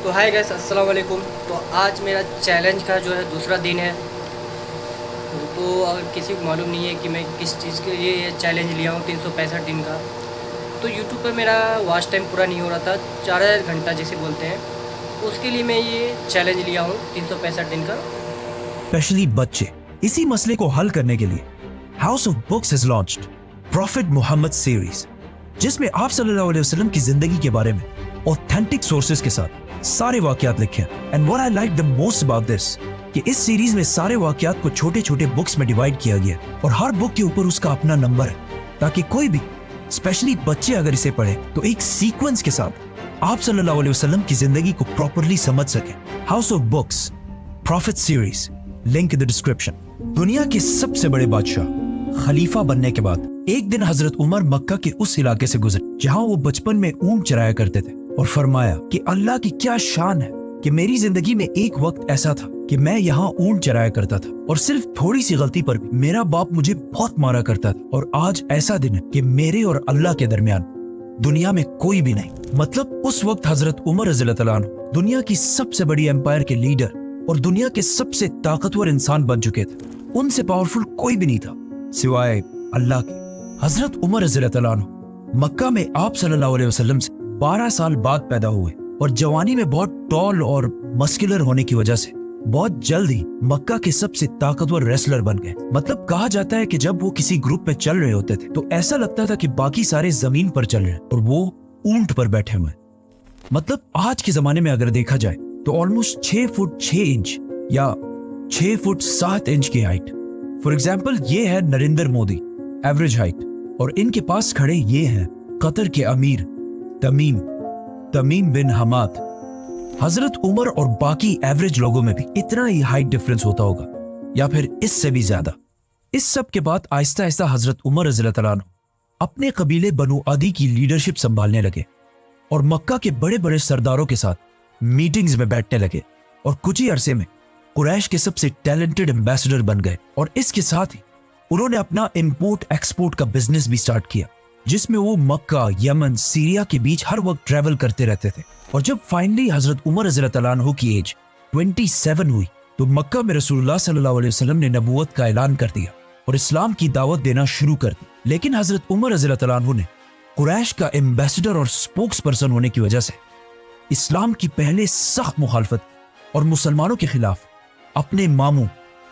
تو ہائے گائس السلام علیکم. تو آج میرا چیلنج کا جو ہے دوسرا دن ہے. تو اگر کسی کو معلوم نہیں ہے کہ میں کس چیز کے لیے یہ چیلنج لیا ہوں 365 دن کا، تو یوٹیوب پہ میرا واچ ٹائم پورا نہیں ہو رہا تھا، 4000 گھنٹہ جسے بولتے ہیں. اس کے لیے میں یہ چیلنج لیا ہوں 365 دن کا. اسپیشلی بچے. اسی مسئلے کو حل کرنے کے لیے house of books has launched profit Muhammad series, جس میں آپ صلی اللہ علیہ وسلم کی زندگی کے بارے میں اوتھینٹک سورسز کے ساتھ سارے واقعات لکھے ہیں. And what I like the most about this کہ اس سیریز میں سارے واقعات کو چھوٹے چھوٹے بکس میں ڈیوائیڈ کیا گیا اور ہر بک کے اوپر اس کا اپنا نمبر ہے، تاکہ کوئی بھی اسپیشلی بچے اگر اسے پڑھے تو ایک سیکوینس کے ساتھ آپ صلی اللہ علیہ وسلم کی زندگی کو پراپرلی سمجھ سکیں. House of books profit series, link in the description. دنیا کے سب سے بڑے بادشاہ خلیفہ بننے کے بعد ایک دن حضرت عمر مکہ کے اس علاقے سے گزرے جہاں وہ بچپن میں اونٹ چرایا کرتے تھے، اور فرمایا کہ اللہ کی کیا شان ہے کہ میری زندگی میں ایک وقت ایسا تھا کہ میں یہاں اونٹ چرایا کرتا تھا، اور صرف تھوڑی سی غلطی پر بھی میرا باپ مجھے بہت مارا کرتا تھا، اور آج ایسا دن ہے کہ میرے اور اللہ کے درمیان دنیا میں کوئی بھی نہیں. مطلب اس وقت حضرت عمر رضی اللہ تعالیٰ عنہ دنیا کی سب سے بڑی امپائر کے لیڈر اور دنیا کے سب سے طاقتور انسان بن چکے تھے. ان سے پاورفل کوئی بھی نہیں تھا سوائے اللہ کے. حضرت عمر رضی اللہ تعالیٰ عنہ مکہ میں آپ صلی اللہ علیہ وسلم سے 12 سال بعد پیدا ہوئے، اور جوانی میں بہت ٹال اور مسکولر ہونے کی وجہ سے بہت جلد ہی مکہ کے سب سے طاقتور ریسلر بن گئے. مطلب کہا جاتا ہے کہ جب وہ کسی گروپ میں چل رہے ہوتے تھے تو ایسا لگتا تھا کہ باقی سارے زمین پر چل رہے ہیں اور وہ اونٹ پر بیٹھے ہوئے. مطلب آج کے زمانے میں اگر دیکھا جائے تو آلموسٹ 6 فٹ 6 انچ یا 6 فٹ 7 انچ کی ہائٹ. فار ایگزامپل یہ ہے نریندر مودی، ایوریج ہائٹ، اور ان کے پاس کھڑے یہ ہیں قطر کے امیر تمیم بن حماد. حضرت عمر اور باقی ایوریج لوگوں میں بھی اتنا ہی ہائٹ ڈفرنس ہوتا ہوگا یا پھر اس سے بھی زیادہ. اس سب کے بعد آہستہ آہستہ حضرت عمر رضی اللہ تعالیٰ عنہ اپنے قبیلے بنو عدی کی لیڈرشپ سنبھالنے لگے، اور مکہ کے بڑے بڑے سرداروں کے ساتھ میٹنگز میں بیٹھنے لگے، اور کچھ ہی عرصے میں قریش کے سب سے ٹیلنٹڈ ایمبیسڈر بن گئے. اور اس کے ساتھ ہی انہوں نے اپنا امپورٹ ایکسپورٹ کا بزنس بھی سٹارٹ کیا، جس میں وہ مکہ، یمن، سیریا کے بیچ ہر وقت ٹریول کرتے رہتے تھے. اور جب فائنلی حضرت عمر رضی اللہ تعالیٰ عنہ کی ایج 27 ہوئی تو مکہ میں رسول اللہ صلی اللہ علیہ وسلم نے نبوت کا اعلان کر دیا اور اسلام کی دعوت دینا شروع کر دی. لیکن حضرت عمر رضی اللہ تعالیٰ عنہ نے قریش کا ایمبیسڈر اور سپوکس پرسن ہونے کی وجہ سے اسلام کی پہلے سخت مخالفت اور مسلمانوں کے خلاف اپنے ماموں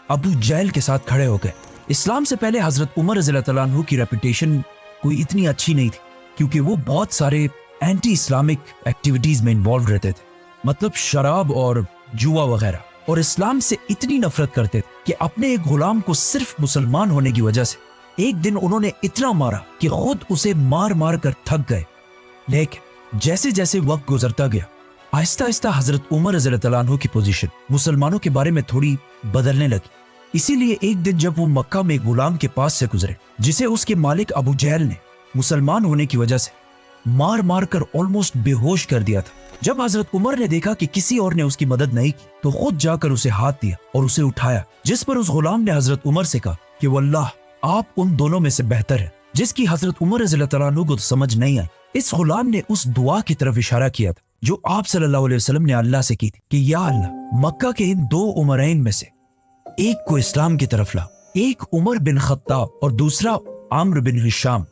ابو جہل کے ساتھ کھڑے ہو گئے. اسلام سے پہلے حضرت عمر رضی اللہ تعالیٰ عنہ کی ریپوٹیشن کوئی اتنی اچھی نہیں تھی، کیونکہ وہ بہت سارے اینٹی اسلامک ایکٹیویٹیز میں انوالو رہتے تھے، مطلب شراب اور جوا وغیرہ، اور اسلام سے اتنی نفرت کرتے تھے کہ اپنے ایک غلام کو صرف مسلمان ہونے کی وجہ سے ایک دن انہوں نے اتنا مارا کہ خود اسے مار مار کر تھک گئے. لیکن جیسے جیسے وقت گزرتا گیا آہستہ آہستہ حضرت عمر رضی اللہ تعالیٰ عنہ کی پوزیشن مسلمانوں کے بارے میں تھوڑی بدلنے لگی. اسی لیے ایک دن جب وہ مکہ میں غلام کے پاس سے گزرے جسے اس کے مالک ابو جہل نے مسلمان ہونے کی وجہ سے مار مار کر آلموسٹ بے ہوش کر دیا تھا، جب حضرت عمر نے دیکھا کہ کسی اور نے اس کی مدد نہیں کی تو خود جا کر اسے ہاتھ دیا اور اسے اٹھایا، جس پر اس غلام نے حضرت عمر سے کہا کہ واللہ آپ ان دونوں میں سے بہتر ہیں، جس کی حضرت عمر رضی اللہ تعالیٰ عنہ کو سمجھ نہیں آئی. اس غلام نے اس دعا کی طرف اشارہ کیا تھا جو آپ صلی اللہ علیہ وسلم نے اللہ سے کی تھی کہ یا اللہ مکہ کے ان 2 عمرین میں سے ایک کو اسلام کی طرف لا. ایک عمر بن خطاب اور دوسرا عمرو بن ہشام.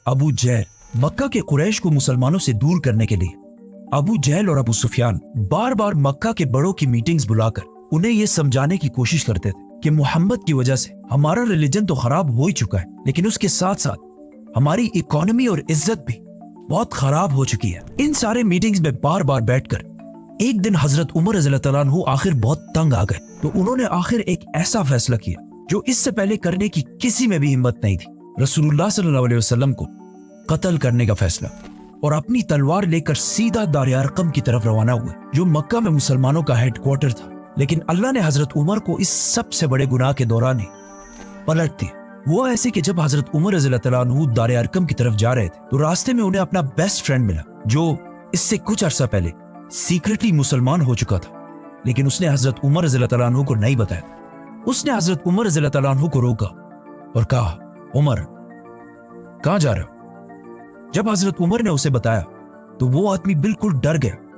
ابو جہل مکہ کے قریش کو مسلمانوں سے دور کرنے کے لیے ابو جہل اور ابو سفیان بار بار مکہ کے بڑوں کی میٹنگز بلا کر انہیں یہ سمجھانے کی کوشش کرتے تھے کہ محمد کی وجہ سے ہمارا ریلیجن تو خراب ہو ہی چکا ہے، لیکن اس کے ساتھ ساتھ ہماری اکانومی اور عزت بھی بہت خراب ہو چکی ہے. ان سارے میٹنگز میں بار بار بیٹھ کر ایک دن حضرت عمر رضی اللہ تعالیٰ عنہ آخر بہت تنگ آ گئے، تو انہوں نے آخر ایک ایسا فیصلہ کیا جو اس سے پہلے کرنے کی کسی میں بھی ہمت نہیں تھی. رسول اللہ صلی اللہ علیہ وسلم کو قتل کرنے کا فیصلہ، اور اپنی تلوار لے کر سیدھا دار ارقم کی طرف روانہ ہوئے جو مکہ میں مسلمانوں کا ہیڈ کوارٹر تھا. لیکن اللہ نے حضرت عمر کو اس سب سے بڑے گناہ کے دوران ہی پلٹ دیا. وہ ایسے کہ جب حضرت عمر رضی اللہ تعالیٰ عنہ دار ارقم کی طرف جا رہے تھے تو راستے میں انہیں اپنا بیسٹ فرینڈ ملا جو اس سے کچھ عرصہ پہلے سیکرٹلی مسلمان ہو چکا تھا، لیکن اس نے حضرت عمر رضی اللہ تعالیٰ عنہ کو نہیں بتایا تھا. اس نے حضرت عمر رضی اللہ تعالیٰ عنہ کو روکا اور کہا عمر کہاں جا رہے ہو؟ جب حضرت عمر نے اسے بتایا تو وہ آدمی بالکل ڈر گیا